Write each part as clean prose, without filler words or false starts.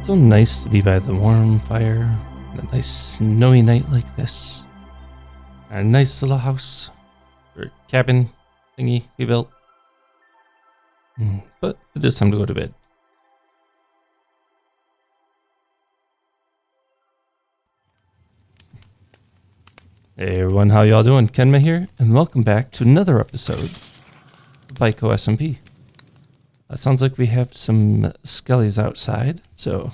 So nice to be by the warm fire on a nice snowy night like this. Our nice little house or cabin thingy we built. But it is time to go to bed. Hey everyone, how y'all doing? Kenma here, and welcome back to another episode of BiCo SMP. It sounds like we have some skellies outside, so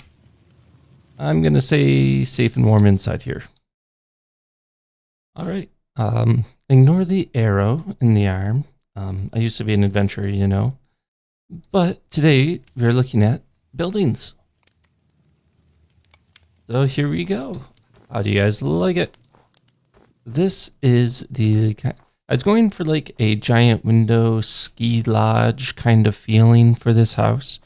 I'm gonna say safe and warm inside here. All right. Ignore the arrow in the arm. I used to be an adventurer, you know, but today we're looking at buildings. So here we go. How do you guys like it? This is the, I was going for like a giant window ski lodge kind of feeling for this house.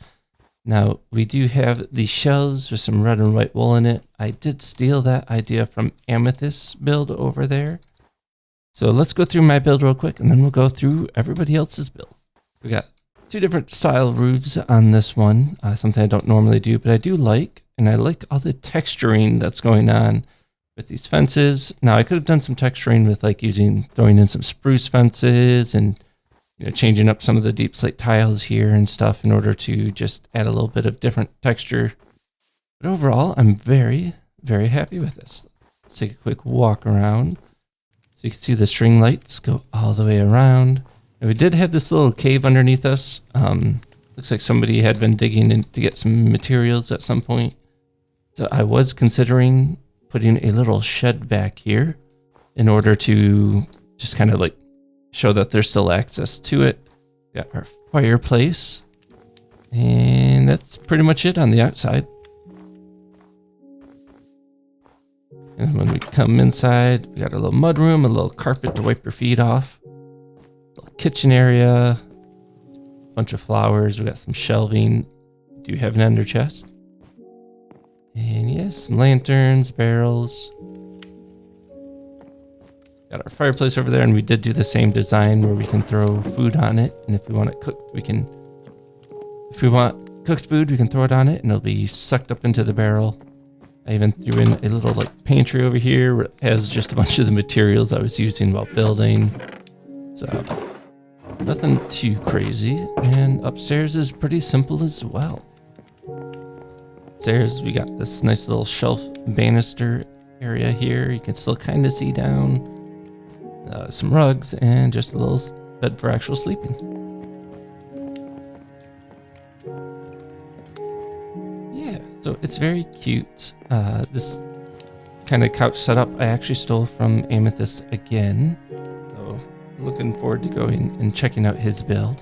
Now we do have the shells with some red and white wool in it. I did steal that idea from Amethyst's build over there. So let's go through my build real quick and then we'll go through everybody else's build. We got two different style roofs on this one. Something I don't normally do, but I do like, and I like all the texturing that's going on with these fences. Now I could have done some texturing with like throwing in some spruce fences and, you know, changing up some of the deep slate tiles here and stuff in order to just add a little bit of different texture. But overall, I'm very, very happy with this. Let's take a quick walk around. So you can see the string lights go all the way around. And we did have this little cave underneath us. Looks like somebody had been digging in to get some materials at some point. So I was considering putting a little shed back here in order to just kind of like show that there's still access to it. Got our fireplace, and that's pretty much it on the outside. And when we come inside, we got a little mud room, a little carpet to wipe your feet off, a little kitchen area, a bunch of flowers. We got some shelving. We do have an ender chest. And yes, some lanterns, barrels. Got our fireplace over there, and we did do the same design where we can throw food on it. And if we want it cooked, if we want cooked food, we can throw it on it and it'll be sucked up into the barrel. I even threw in a little like pantry over here where it has just a bunch of the materials I was using while building. So nothing too crazy. And upstairs is pretty simple as well. Upstairs, we got this nice little shelf banister area here. You can still kind of see down. Some rugs and just a little bed for actual sleeping. Yeah, so it's very cute. This kind of couch setup I actually stole from Amethyst again. So looking forward to going and checking out his build.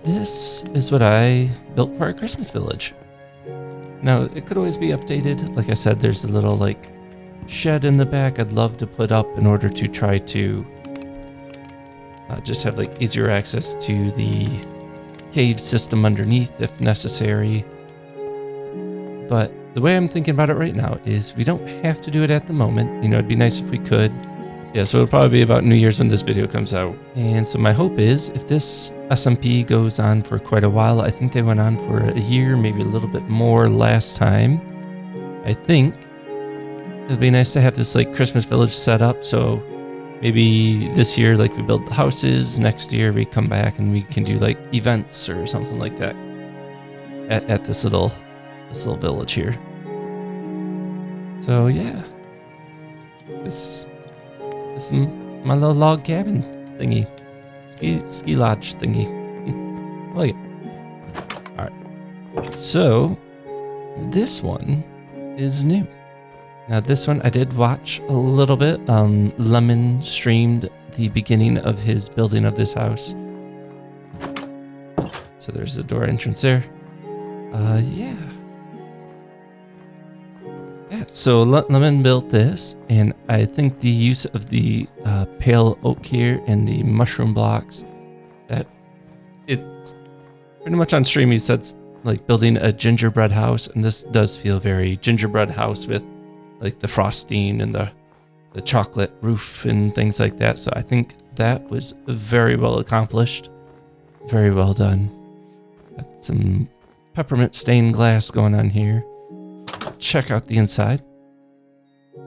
This is what I built for our Christmas village. Now, it could always be updated. Like I said, there's a little like shed in the back I'd love to put up in order to try to just have like easier access to the cave system underneath if necessary. But the way I'm thinking about it right now is we don't have to do it at the moment. You know, it'd be nice if we could. Yeah, so it'll probably be about New Year's when this video comes out. And so my hope is, if this SMP goes on for quite a while, I think they went on for a year, maybe a little bit more last time. I think it'd be nice to have this like Christmas village set up. So maybe this year, like we build the houses. Next year we come back and we can do like events or something like that at this little village here. So yeah, this is my little log cabin thingy, ski lodge thingy. I like it. All right, so this one is new. Now this one I did watch a little bit. Lemon streamed the beginning of his building of this house. So there's the door entrance there. Yeah, so Lemon built this, and I think the use of the pale oak here and the mushroom blocks, that it's pretty much on stream he said like building a gingerbread house, and this does feel very gingerbread house with like the frosting and the chocolate roof and things like that. So I think that was very well accomplished, very well done. Got some peppermint stained glass going on here. Check out the inside.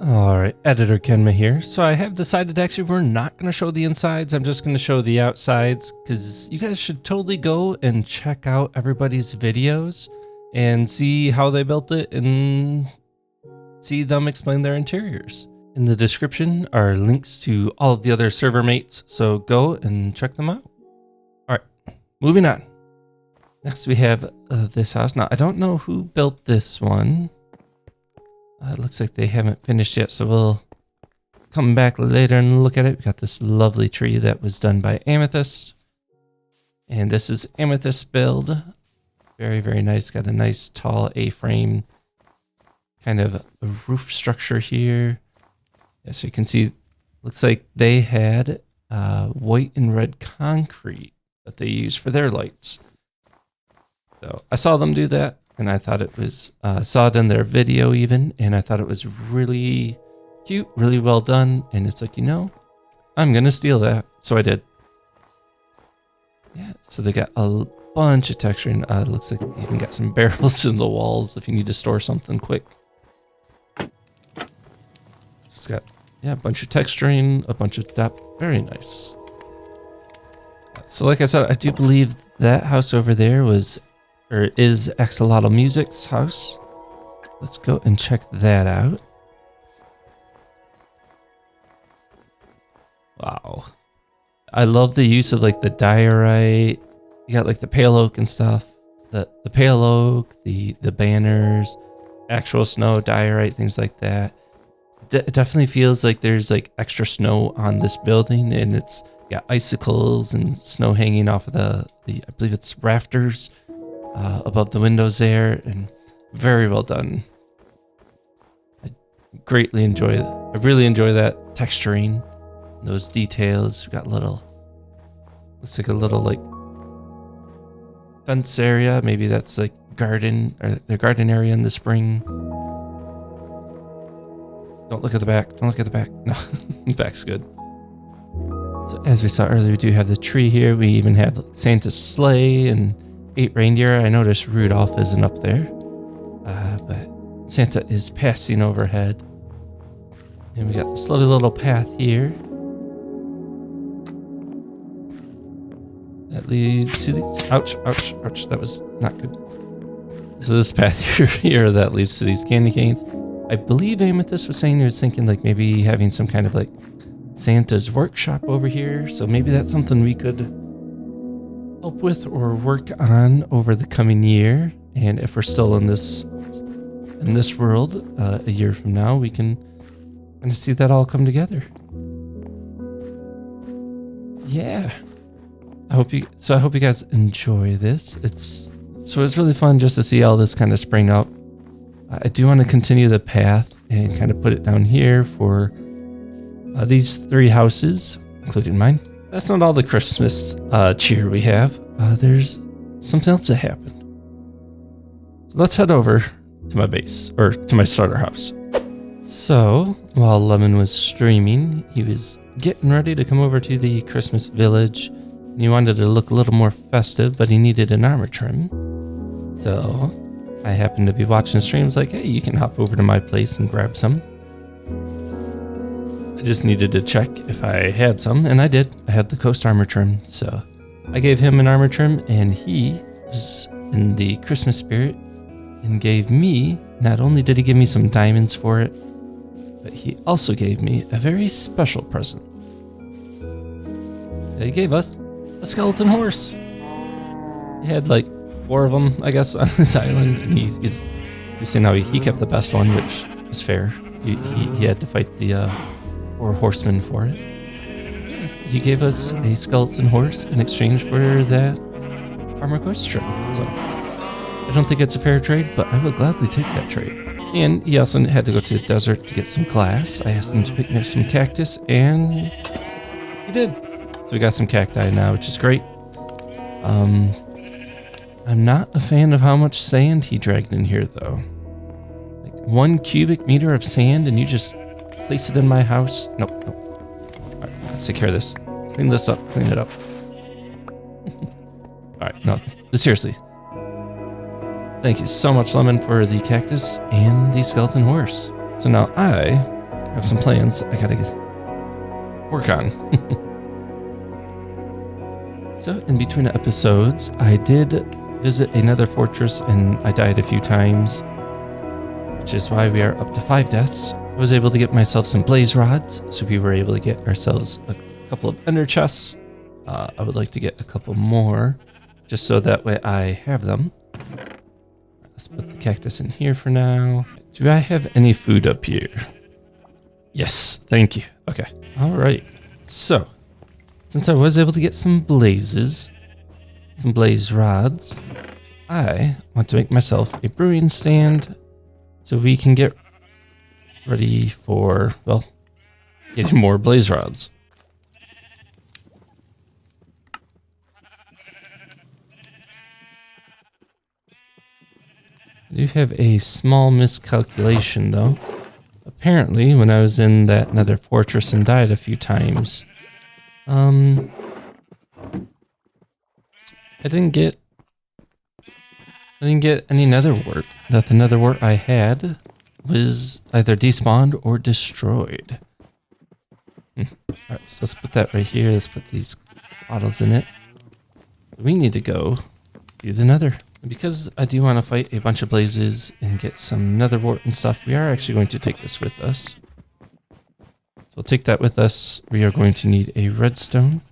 All right, editor Kenma here. So I have decided actually we're not going to show the insides. I'm just going to show the outsides, because you guys should totally go and check out everybody's videos and see how they built it and see them explain their interiors. In the description are links to all of the other server mates, so go and check them out. All right, moving on. Next we have this house. Now I don't know who built this one. It looks like they haven't finished yet, so we'll come back later and look at it. We got this lovely tree that was done by Amethyst. And this is Amethyst build. Very, very nice. Got a nice tall A-frame kind of a roof structure here. Yeah, so you can see, looks like they had white and red concrete that they used for their lights. So I saw them do that, and I thought it was, saw it in their video even, and I thought it was really cute, really well done. And it's like, you know, I'm going to steal that. So I did. Yeah, so they got a bunch of texturing. It looks like they even got some barrels in the walls if you need to store something quick. Just got, yeah, a bunch of texturing, a bunch of depth. Very nice. So like I said, I do believe that house over there was, or is Axolotl Music's house. Let's go and check that out. Wow. I love the use of like the diorite. You got like the pale oak and stuff. The pale oak, the banners, actual snow, diorite, things like that. It definitely feels like there's like extra snow on this building, and it's got icicles and snow hanging off of the I believe it's rafters above the windows there, and very well done. I really enjoy that texturing, those details. We got little, looks like a little like fence area. Maybe that's like garden, or the garden area in the spring. Don't look at the back. Don't look at the back. No, the back's good. So as we saw earlier, we do have the tree here. We even have Santa's sleigh and 8 reindeer. I noticed Rudolph isn't up there, but Santa is passing overhead. And we got this lovely little path here that leads to these. Ouch, ouch, ouch. That was not good. So this path here that leads to these candy canes. I believe Amethyst was saying he was thinking like maybe having some kind of like Santa's workshop over here. So maybe that's something we could help with or work on over the coming year. And if we're still in this world a year from now, we can kind of see that all come together. Yeah. I hope you guys enjoy this. It's really fun just to see all this kind of spring up. I do want to continue the path and kind of put it down here for these 3 houses, including mine. That's not all the Christmas cheer we have. There's something else that happened. So let's head over to my base, or to my starter house. So, while Lemon was streaming, he was getting ready to come over to the Christmas village. And he wanted to look a little more festive, but he needed an armor trim. So, I happened to be watching the stream. I was like, hey, you can hop over to my place and grab some. I just needed to check if I had some, and I did. I had the Coast armor trim, so I gave him an armor trim, and he was in the Christmas spirit and gave me, not only did he give me some diamonds for it, but he also gave me a very special present. He gave us a skeleton horse. He had like 4 of them, I guess, on his island, and he's saying how he kept the best one, which is fair. He had to fight the 4 horsemen for it. He gave us a skeleton horse in exchange for that armor quest trim. So I don't think it's a fair trade, but I will gladly take that trade. And he also had to go to the desert to get some glass. I asked him to pick me up some cactus, and he did. So we got some cacti now, which is great. I'm not a fan of how much sand he dragged in here, though. Like 1 cubic meter of sand, and you just place it in my house? Nope. All right, let's take care of this. Clean this up. Clean it up. All right, no, but seriously. Thank you so much, Lemon, for the cactus and the skeleton horse. So now I have some plans I gotta work on. So in between episodes, I did visit another fortress and I died a few times, which is why we are up to 5 deaths. I was able to get myself some blaze rods, so we were able to get ourselves a couple of ender chests. I would like to get a couple more, just so that way I have them. Let's put the cactus in here for now. Do I have any food up here? Yes, thank you. Okay, all right. So, since I was able to get some blaze rods, I want to make myself a brewing stand so we can get ready for, well, getting more blaze rods. I do have a small miscalculation, though. Apparently, when I was in that nether fortress and died a few times, I didn't get any nether wart. That the nether wart I had was either despawned or destroyed. Alright, so let's put that right here. Let's put these bottles in it. We need to go do the nether. Because I do want to fight a bunch of blazes and get some nether wart and stuff, we are actually going to take this with us. So we'll take that with us. We are going to need a redstone.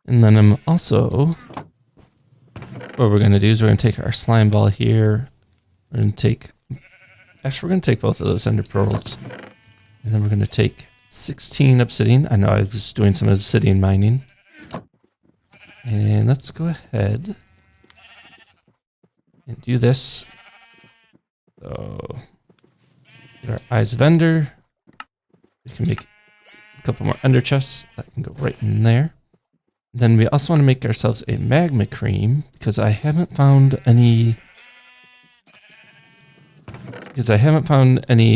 And then I'm also... what we're going to do is we're going to take our slime ball here. We're going to take... actually, we're going to take both of those ender pearls. And then we're going to take 16 obsidian. I know I was doing some obsidian mining. And let's go ahead and do this. So, get our eyes of ender. We can make a couple more ender chests. That can go right in there. Then we also want to make ourselves a magma cream because I haven't found any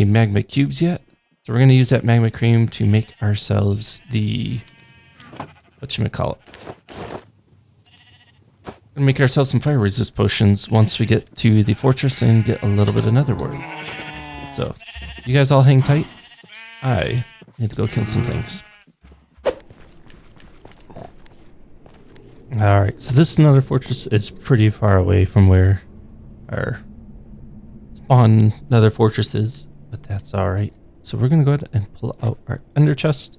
magma cubes yet. So we're going to use that magma cream to make ourselves the, whatchamacallit. And make ourselves some fire resist potions once we get to the fortress and get a little bit of nether wart. So, you guys all hang tight. I need to go kill some things. Alright, so this nether fortress is pretty far away from where our spawn nether fortress is, but that's alright. So we're going to go ahead and pull out our ender chest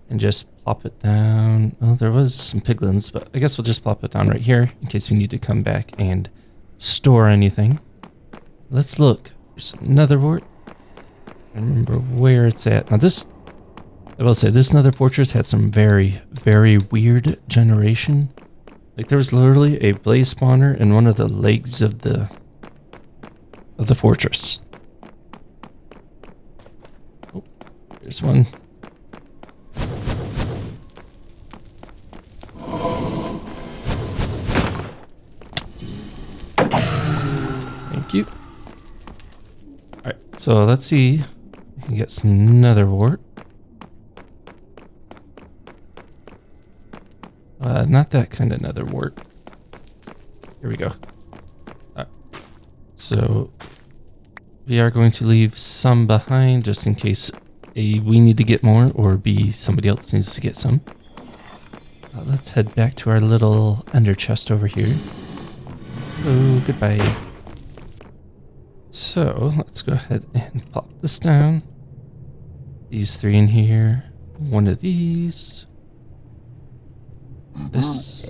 and just plop it down. Well, there was some piglins, but I guess we'll just plop it down right here in case we need to come back and store anything. Let's look for some nether wart. I remember where it's at. Now this, I will say, this nether fortress had some very, very weird generation. Like there was literally a blaze spawner in one of the legs of the fortress. Oh, there's one. Thank you. So let's see. We can get some nether wart. Not that kind of nether wart. Here we go. So we are going to leave some behind just in case A, we need to get more, or B, somebody else needs to get some. Let's head back to our little ender chest over here. Oh, goodbye. So let's go ahead and plop this down. These 3 in here. One of these. This.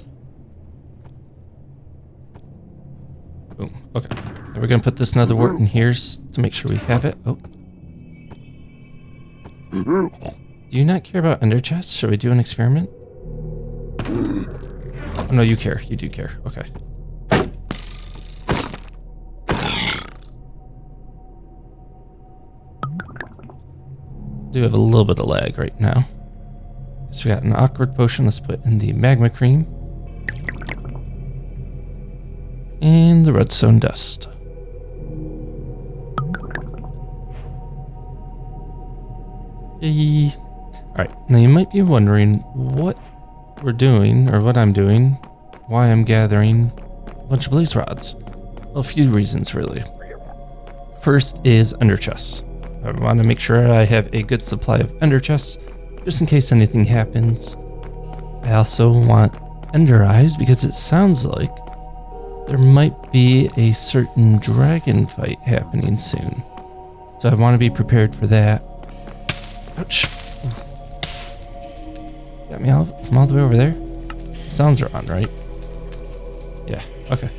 Boom. Okay. And we're going to put this nether wart in here to make sure we have it. Oh. Do you not care about ender chests? Should we do an experiment? Oh, no, you care. You do care. Okay. Do have a little bit of lag right now. So we got an awkward potion. Let's put in the magma cream. And the redstone dust. Yay. Alright, now you might be wondering what we're doing, or what I'm doing, why I'm gathering a bunch of blaze rods. Well, a few reasons really. First is ender chests. I want to make sure I have a good supply of ender chests, just in case anything happens. I also want ender eyes because it sounds like there might be a certain dragon fight happening soon. So I want to be prepared for that. Ouch. Got me all from all the way over there? Sounds are on, right? Yeah, okay.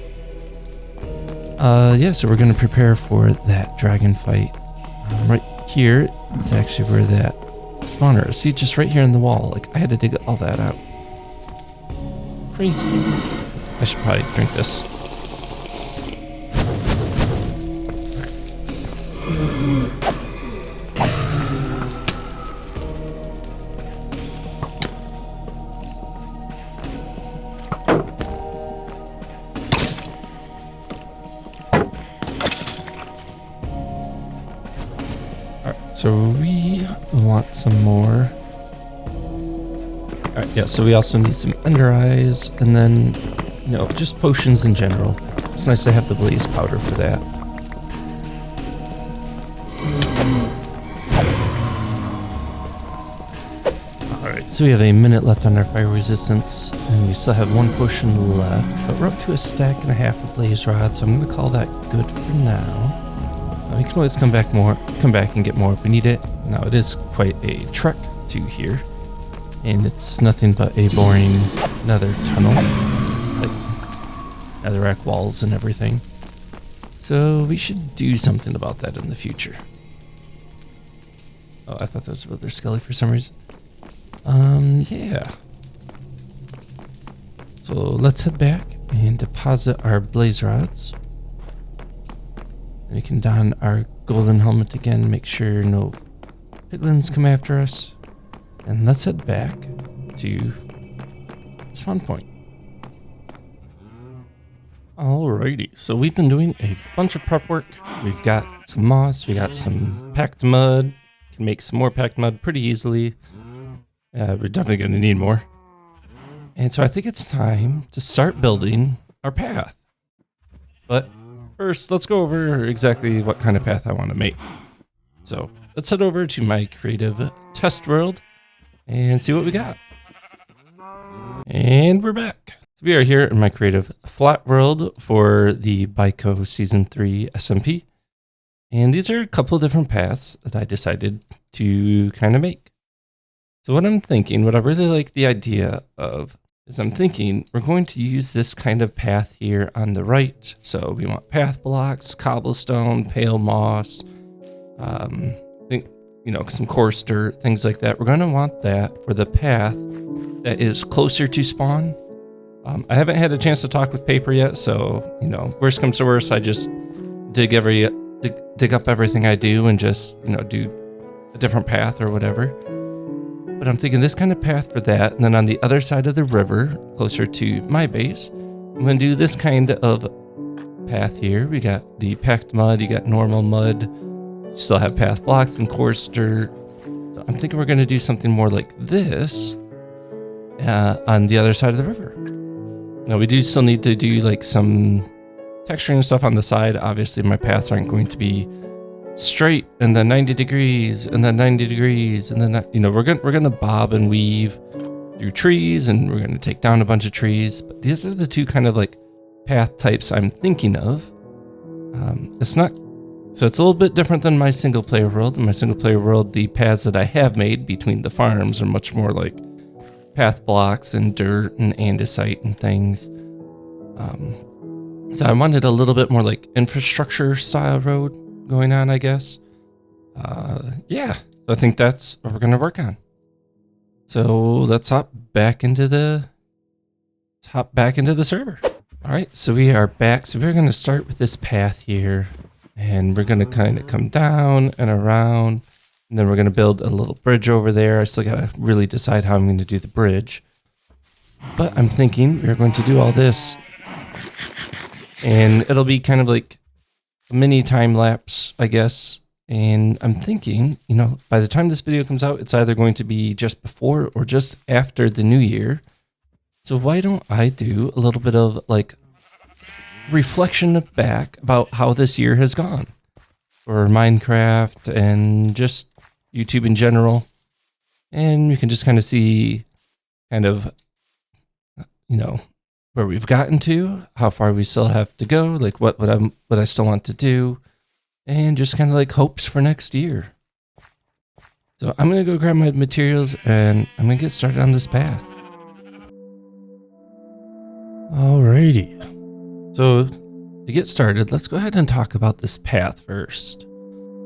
Yeah, so we're going to prepare for that dragon fight. Right here is actually where that spawner is. See, just right here in the wall. Like, I had to dig all that out. Crazy. I should probably drink this. So we want some more. Alright, yeah, so we also need some ender eyes, and then, you know, just potions in general. It's nice to have the blaze powder for that. Alright, so we have a minute left on our fire resistance, and we still have 1 potion left, but we're up to a stack and a half of blaze rods, so I'm going to call that good for now. We can always come back and get more if we need it. Now it is quite a trek to here, and it's nothing but a boring nether tunnel, like netherrack walls and everything. So we should do something about that in the future. Oh, I thought that was Wither Skelly for some reason. Yeah. So let's head back and deposit our blaze rods. We can don our golden helmet again, make sure no piglins come after us. And let's head back to spawn point. Alrighty, so we've been doing a bunch of prep work. We've got some moss, we got some packed mud. Can make some more packed mud pretty easily. We're definitely going to need more. And so I think it's time to start building our path. But first, let's go over exactly what kind of path I want to make. So let's head over to my creative test world and see what we got. And we're back. So we are here in my creative flat world for the BiCo Season 3 SMP. And these are a couple different paths that I decided to kind of make. So what I'm thinking, what I really like the idea of, is I'm thinking we're going to use this kind of path here on the right. So we want path blocks, cobblestone, pale moss, some coarse dirt, things like that. We're going to want that for the path that is closer to spawn. I haven't had a chance to talk with Paper yet, so, worst comes to worst, I just dig up everything I do and just, do a different path or whatever. But I'm thinking this kind of path for that. And then on the other side of the river, closer to my base, I'm going to do this kind of path here. We got the packed mud, you got normal mud, still have path blocks and coarse dirt. So I'm thinking we're going to do something more like this on the other side of the river. Now we do still need to do like some texturing and stuff on the side. Obviously my paths aren't going to be straight and then 90 degrees and then 90 degrees and then, you know, we're gonna bob and weave through trees, and we're gonna take down a bunch of trees. But these are the two kind of like path types I'm thinking of. It's a little bit different than my single player world. In my single player world, the paths that I have made between the farms are much more like path blocks and dirt and andesite and things. So I wanted a little bit more like infrastructure style road going on, I guess. Yeah, so I think that's what we're gonna work on. So let's hop back into the server. All right, so we are back. So we're gonna start with this path here, and we're gonna kind of come down and around. And then we're going to build a little bridge over there. I still got to really decide how I'm going to do the bridge. But I'm thinking we're going to do all this. And it'll be kind of like a mini time lapse, I guess. And I'm thinking, you know, by the time this video comes out, it's either going to be just before or just after the new year. So why don't I do a little bit of like reflection back about how this year has gone for Minecraft and just YouTube in general, and you can just kind of see kind of, you know, where we've gotten to, how far we still have to go, like what I still want to do, and just kind of like hopes for next year. So I'm gonna go grab my materials and I'm gonna get started on this path. Alrighty, so to get started, let's go ahead and talk about this path first.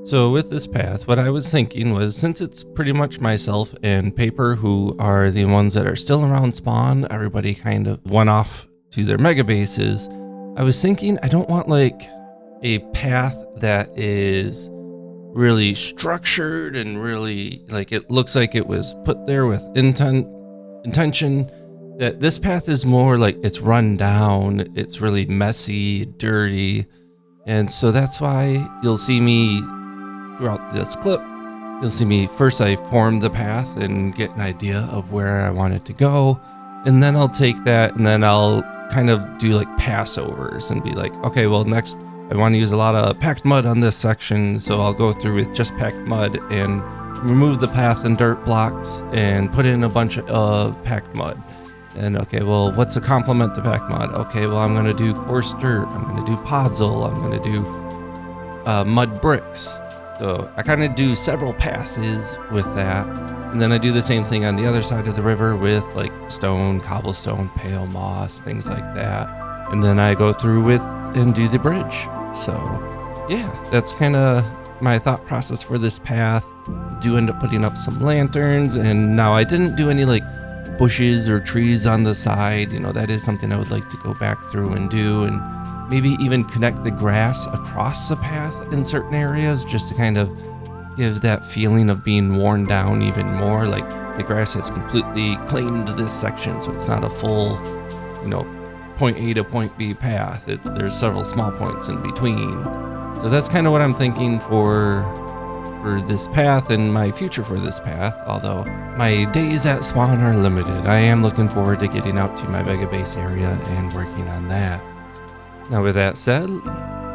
So with this path, what I was thinking was, since it's pretty much myself and Paper who are the ones that are still around spawn, everybody kind of went off to their mega bases. I was thinking I don't want like a path that is really structured and really like it looks like it was put there with intention. That this path is more like it's run down, it's really messy, dirty. And so that's why you'll see me throughout this clip, you'll see me first I form the path and get an idea of where I want it to go, and then I'll take that and then I'll kind of do like passovers and be like, okay, well next I want to use a lot of packed mud on this section, so I'll go through with just packed mud and remove the path and dirt blocks and put in a bunch of packed mud. And okay, well, what's a complement to packed mud? Okay, well, I'm gonna do coarse dirt, I'm gonna do podzol, I'm gonna do mud bricks. So I kind of do several passes with that. And then I do the same thing on the other side of the river with like stone, cobblestone, pale moss, things like that. And then I go through with and do the bridge. So yeah, that's kind of my thought process for this path. Do end up putting up some lanterns, and now I didn't do any like bushes or trees on the side. You know, that is something I would like to go back through and do, and maybe even connect the grass across the path in certain areas just to kind of give that feeling of being worn down even more. Like the grass has completely claimed this section, so it's not a full, you know, point A to point B path. There's several small points in between. So that's kind of what I'm thinking for this path and my future for this path, although my days at spawn are limited. I am looking forward to getting out to my mega base area and working on that. Now with that said,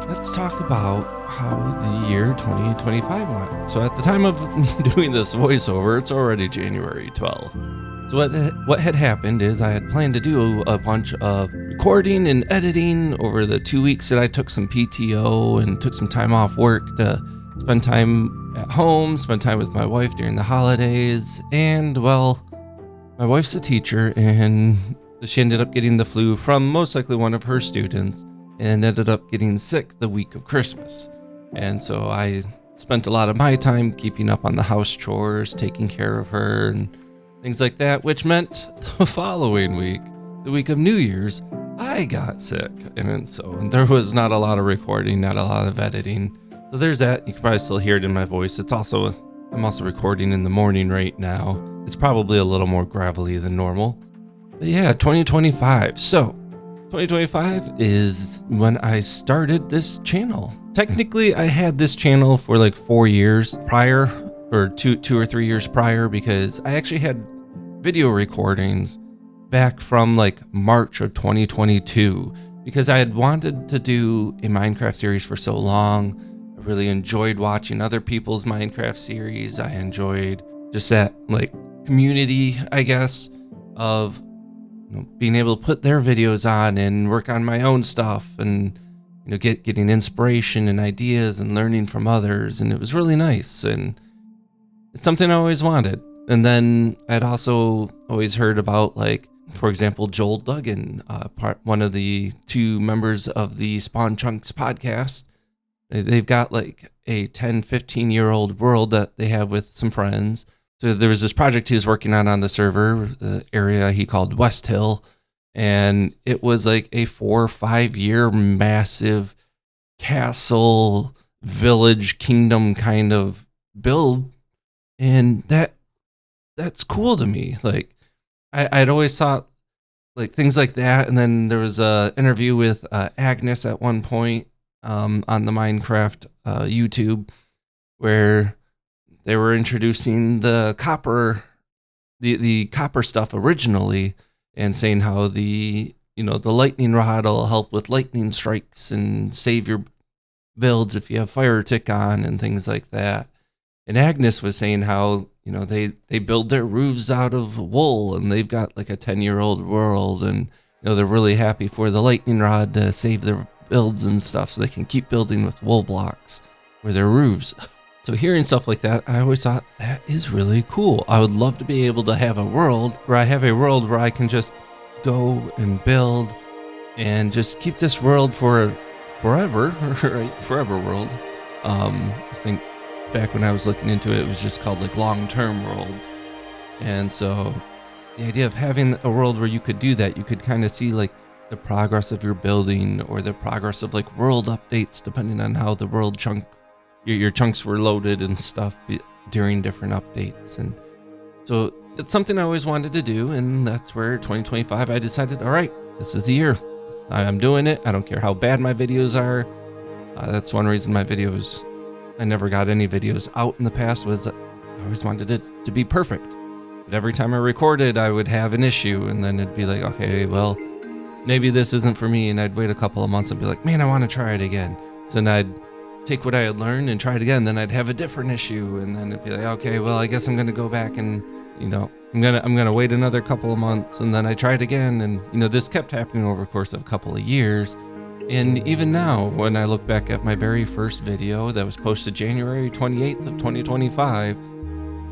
let's talk about how the year 2025 went. So at the time of me doing this voiceover, it's already January 12th. So what had happened is I had planned to do a bunch of recording and editing over the 2 weeks that I took some PTO and took some time off work to spend time at home, spend time with my wife during the holidays. And well, my wife's a teacher, and she ended up getting the flu from most likely one of her students, and ended up getting sick the week of Christmas. And so I spent a lot of my time keeping up on the house chores, taking care of her and things like that, which meant the following week, the week of New Year's, I got sick. And so there was not a lot of recording, not a lot of editing. So there's that. You can probably still hear it in my voice. I'm also recording in the morning right now. It's probably a little more gravelly than normal. But yeah, 2025. So 2025 is when I started this channel. Technically, I had this channel for like 4 years prior, or two or 3 years prior, because I actually had video recordings back from like March of 2022, because I had wanted to do a Minecraft series for so long. I really enjoyed watching other people's Minecraft series. I enjoyed just that like community, I guess, of being able to put their videos on and work on my own stuff, and getting inspiration and ideas and learning from others. And it was really nice, and it's something I always wanted. And then I'd also always heard about, like, for example, Joel Duggan, one of the 2 members of the Spawn Chunks podcast. They've got like a 10-15-year-old world that they have with some friends. So there was this project he was working on the server, the area he called West Hill, and it was like a 4 or 5 year massive castle, village, kingdom kind of build, and that's cool to me. Like I'd always thought like things like that. And then there was a interview with Agnes at one point on the Minecraft YouTube, where they were introducing the copper stuff originally, and saying how the lightning rod will help with lightning strikes and save your builds if you have fire tick on and things like that. And Agnes was saying how they build their roofs out of wool, and they've got like a 10-year-old world, and they're really happy for the lightning rod to save their builds and stuff, so they can keep building with wool blocks for their roofs. So hearing stuff like that, I always thought that is really cool. I would love to be able to have a world where I can just go and build and just keep this world for forever, right? Forever world. I think back when I was looking into it, it was just called like long-term worlds. And so the idea of having a world where you could do that, you could kind of see like the progress of your building, or the progress of like world updates, depending on how the world your chunks were loaded and stuff during different updates. And so it's something I always wanted to do, and that's where 2025 I decided, all right, this is the year. I'm doing it. I don't care how bad my videos are. That's one reason I never got any videos out in the past, was I always wanted it to be perfect. But every time I recorded, I would have an issue, and then it'd be like, okay, well, maybe this isn't for me. And I'd wait a couple of months and be like, man, I want to try it again. So then I'd take what I had learned and try it again. Then I'd have a different issue, and then it'd be like, okay, well, I guess I'm going to go back and, I'm going to wait another couple of months. And then I tried again. And, this kept happening over the course of a couple of years. And even now, when I look back at my very first video that was posted January 28th of 2025,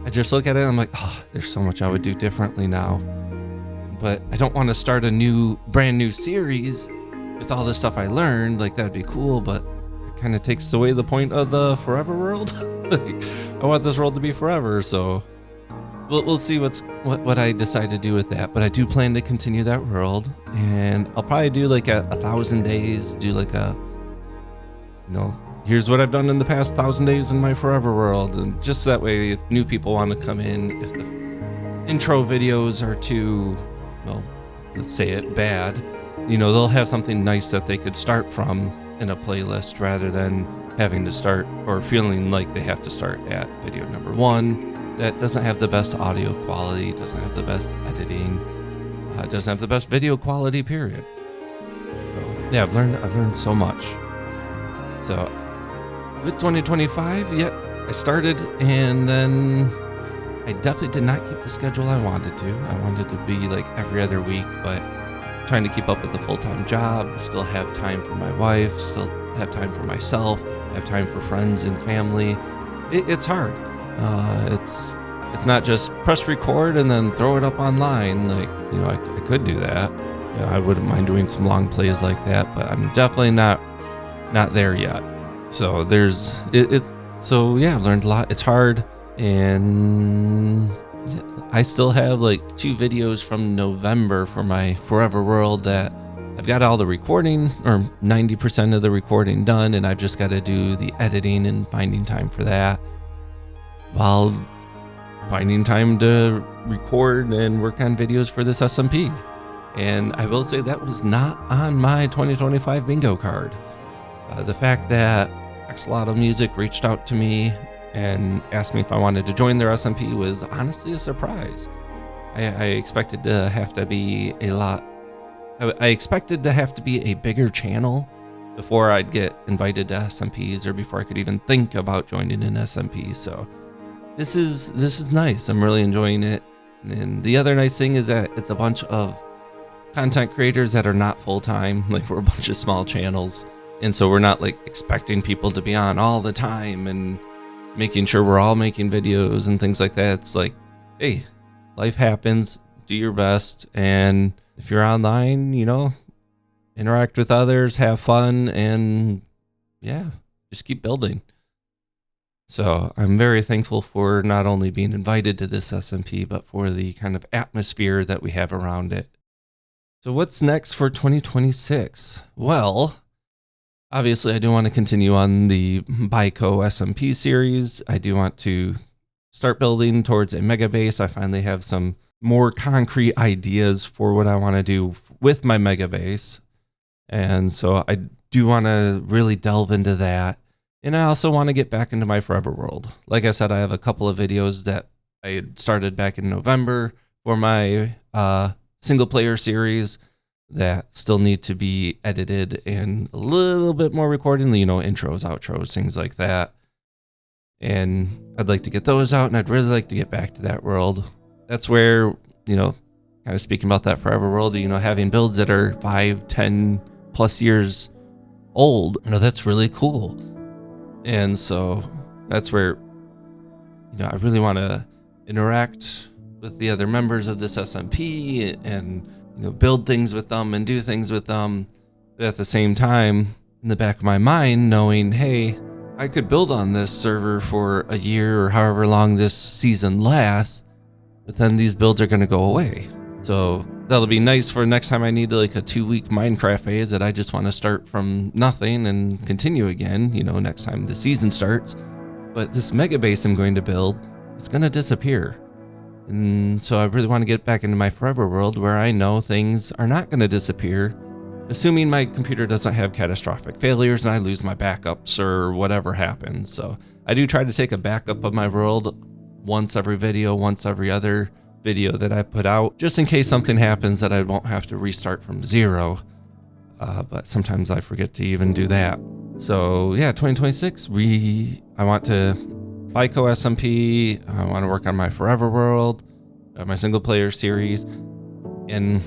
I just look at it and I'm like, oh, there's so much I would do differently now. But I don't want to start a brand new series with all this stuff I learned. Like, that'd be cool, but kind of takes away the point of the forever world. Like, I want this world to be forever, so we'll see what I decide to do with that. But I do plan to continue that world, and I'll probably do like a 1,000 days, do like a here's what I've done in the past 1,000 days in my forever world. And just that way, if new people want to come in, if the intro videos are too, well, let's say it, bad, they'll have something nice that they could start from in a playlist, rather than having to start or feeling like they have to start at video number 1 that doesn't have the best audio quality, doesn't have the best editing, doesn't have the best video quality, period. So yeah, I've learned so much. So with 2025, I started, and then I definitely did not keep the schedule I wanted to. I wanted to be like every other week, but trying to keep up with a full-time job, still have time for my wife, still have time for myself, have time for friends and family. It's hard. It's not just press record and then throw it up online. Like, I could do that. I wouldn't mind doing some long plays like that, but I'm definitely not there yet. So I've learned a lot. It's hard, and I still have like 2 videos from November for my forever world that I've got all the recording, or 90% of the recording done, and I've just got to do the editing and finding time for that, while finding time to record and work on videos for this SMP. And I will say that was not on my 2025 bingo card. The fact that Axolotl Music reached out to me and asked me if I wanted to join their SMP was honestly a surprise. I expected to have to be I expected to have to be a bigger channel before I'd get invited to SMPs or before I could even think about joining an SMP. So this is nice. I'm really enjoying it. And the other nice thing is that it's a bunch of content creators that are not full-time. Like, we're a bunch of small channels. And so we're not like expecting people to be on all the time and making sure we're all making videos and things like that. It's like, hey, life happens, do your best. And if you're online, you know, interact with others, have fun, and yeah, just keep building. So I'm very thankful for not only being invited to this SMP, but for the kind of atmosphere that we have around it. So what's next for 2026? Well, obviously I do want to continue on the BiCo SMP series. I do want to start building towards a mega base. I finally have some more concrete ideas for what I want to do with my mega base. And so I do want to really delve into that. And I also want to get back into my Forever World. Like I said, I have a couple of videos that I started back in November for my single player series that still need to be edited and a little bit more recording, you know, intros, outros, things like that. And I'd like to get those out, and I'd really like to get back to that world. That's where, you know, kind of speaking about that Forever World, you know, having builds that are 5, 10 plus years old, you know, that's really cool. And so that's where, you know, I really want to interact with the other members of this SMP and, you know, build things with them and do things with them. But at the same time, in the back of my mind, knowing, hey, I could build on this server for a year or however long this season lasts, but then these builds are going to go away. So that'll be nice for next time I need like a 2-week Minecraft phase that I just want to start from nothing and continue again, you know, next time the season starts. But this mega base I'm going to build, it's going to disappear. And so I really want to get back into my Forever World where I know things are not going to disappear, assuming my computer doesn't have catastrophic failures and I lose my backups or whatever happens. So I do try to take a backup of my world once every video, once every other video that I put out, just in case something happens that I won't have to restart from zero. But sometimes I forget to even do that. So yeah, 2026, I want to BiCo SMP. I want to work on my Forever World, my single player series. And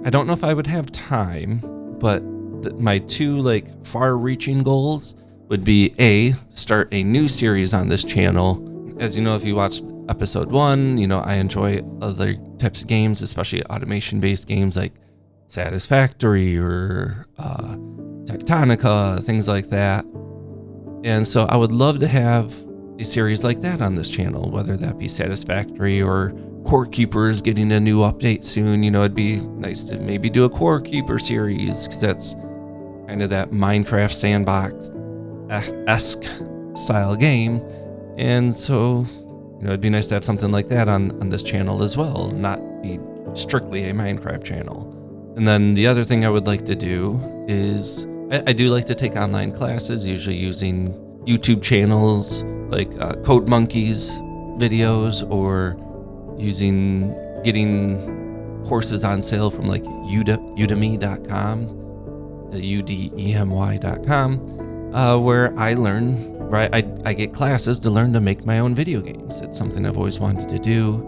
I don't know if I would have time, but my two like far reaching goals would be A, start a new series on this channel. As you know, if you watched episode 1, you know, I enjoy other types of games, especially automation based games like Satisfactory or Tectonica, things like that. And so I would love to have a series like that on this channel, whether that be Satisfactory or Core Keepers getting a new update soon. You know, it'd be nice to maybe do a Core Keeper series because that's kind of that Minecraft sandbox-esque style game. And so, you know, it'd be nice to have something like that on this channel as well, not be strictly a Minecraft channel. And then the other thing I would like to do is I do like to take online classes, usually using YouTube channels like Code Monkeys videos, or getting courses on sale from like udemy.com, udemy.com, where I learn. Right, I get classes to learn to make my own video games. It's something I've always wanted to do,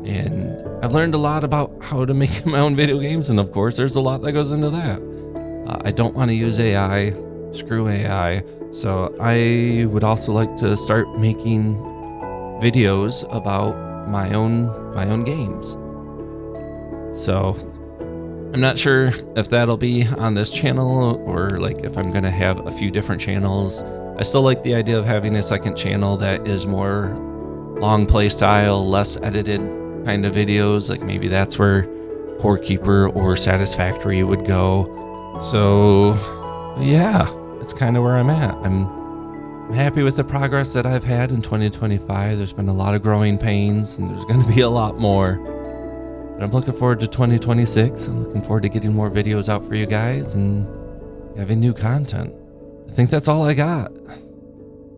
and I've learned a lot about how to make my own video games, and of course there's a lot that goes into that. I don't want to use AI, screw AI, so I would also like to start making videos about my own games. So I'm not sure if that'll be on this channel or like if I'm gonna have a few different channels. I still like the idea of having a second channel that is more long play style, less edited kind of videos. Like maybe that's where Core Keeper or Satisfactory would go. So yeah, that's kind of where I'm at. I'm happy with the progress that I've had in 2025. There's been a lot of growing pains and there's going to be a lot more. But I'm looking forward to 2026. I'm looking forward to getting more videos out for you guys and having new content. I think that's all I got.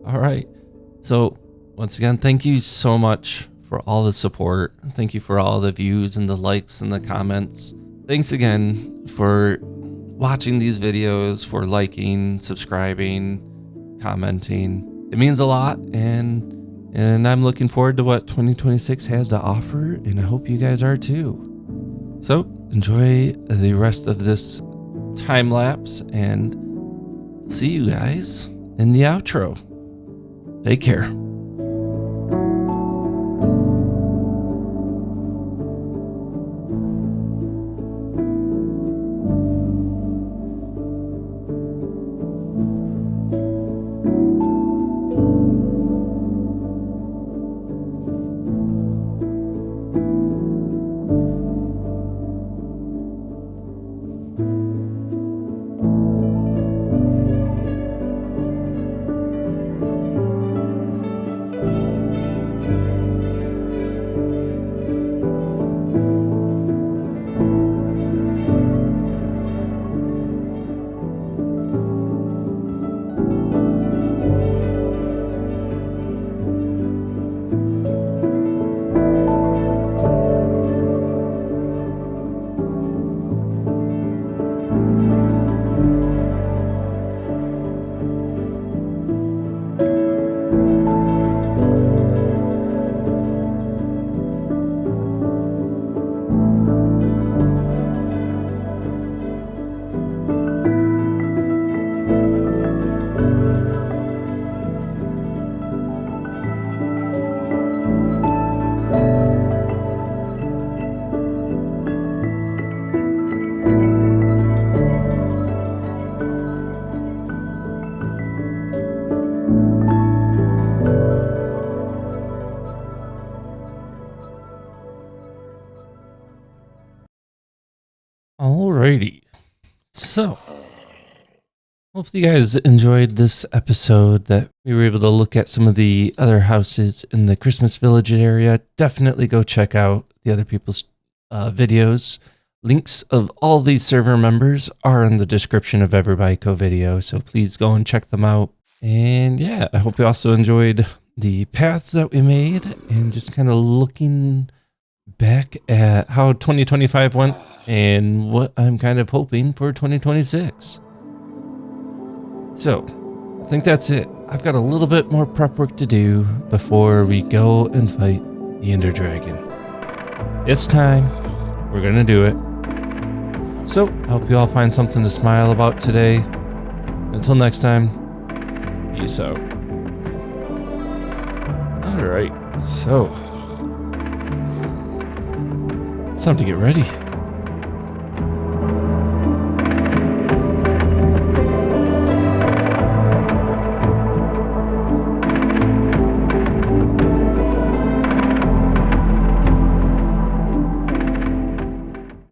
All right. So once again, thank you so much for all the support. Thank you for all the views and the likes and the comments. Thanks again for watching these videos, for liking, subscribing, commenting. It means a lot, and I'm looking forward to what 2026 has to offer, and I hope you guys are too. So enjoy the rest of this time lapse, and see you guys in the outro. Take care. Alrighty. So, hope you guys enjoyed this episode that we were able to look at some of the other houses in the Christmas Village area. Definitely go check out the other people's videos. Links of all these server members are in the description of every BiCo video, so please go and check them out. And yeah, I hope you also enjoyed the paths that we made and just kind of looking back at how 2025 went and what I'm kind of hoping for 2026. So, I think that's it. I've got a little bit more prep work to do before we go and fight the Ender Dragon. It's time. We're gonna do it. So, I hope you all find something to smile about today. Until next time, peace out. Alright, so it's time to get ready.